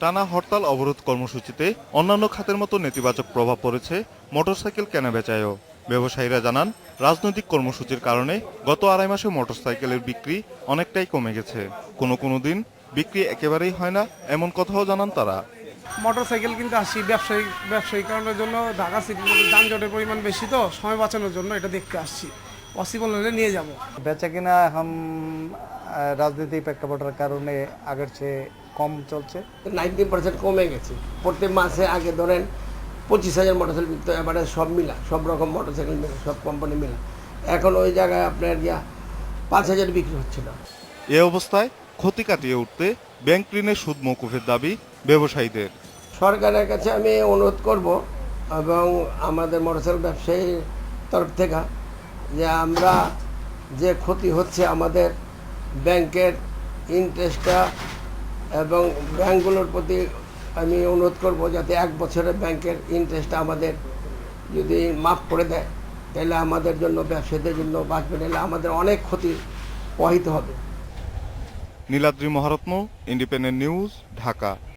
টানা হরতাল অবরোধ কর্মসূচিতে অন্যান্য খাতের মতো নেতিবাচক প্রভাব পড়েছে মোটরসাইকেল কেনাবেচায়ও। ব্যবসায়ীরা জানান, রাজনৈতিক কর্মসূচির কারণে গত আড়াই মাসে মোটরসাইকেলের বিক্রি অনেকটাই কমে গেছে। কোনো দিন বিক্রি একেবারেই হয় না, এমন কথাও জানান তারা। মোটরসাইকেল কিনতে আসছি ব্যবসায়িক কারণের জন্য। ঢাকা সিটির মধ্যে যানজটের পরিমাণ বেশি, তো সময় বাঁচানোর জন্য এটা দেখতে আসছি। পসিবল হলে নিয়ে যাব। বেচা কিনা এখন রাজনীতি প্রেক্ষাপটের কারণে আগের চেয়ে কম চলছে। 90% কমে গেছে। প্রত্যেক মাসে আগে ধরেন 25,000 মোটরসাইকেল বিকতো, এবারে সব মিলা, সব রকম মোটরসাইকেল মিলা, সব কোম্পানি মিলা, এখন ওই জায়গায় আপনার 5,000 বিক্রি হচ্ছে না। এ অবস্থায় ক্ষতি কাটিয়ে উঠতে ব্যাংক ঋণের সুদ মওকুফের দাবি ব্যবসায়ীদের। সরকারের কাছে আমি অনুরোধ করব এবং আমাদের মোটরসাইকেল ব্যবসায়ীর তরফ থেকে যে আমরা যে ক্ষতি হচ্ছে আমাদের ব্যাংকের ইন্টারেস্টটা, এবং ব্যাংকগুলোর প্রতি আমি অনুরোধ করব যাতে 1 বছরের ব্যাংকের ইন্টারেস্টটা আমাদের যদি মাফ করে দেয়, তাহলে আমাদের জন্য, ব্যবসায়ীদের জন্য বাঁচবে, নাহলে আমাদের অনেক ক্ষতি প্রবাহিত হবে। Niladri Maharatna, independent news, Dhaka.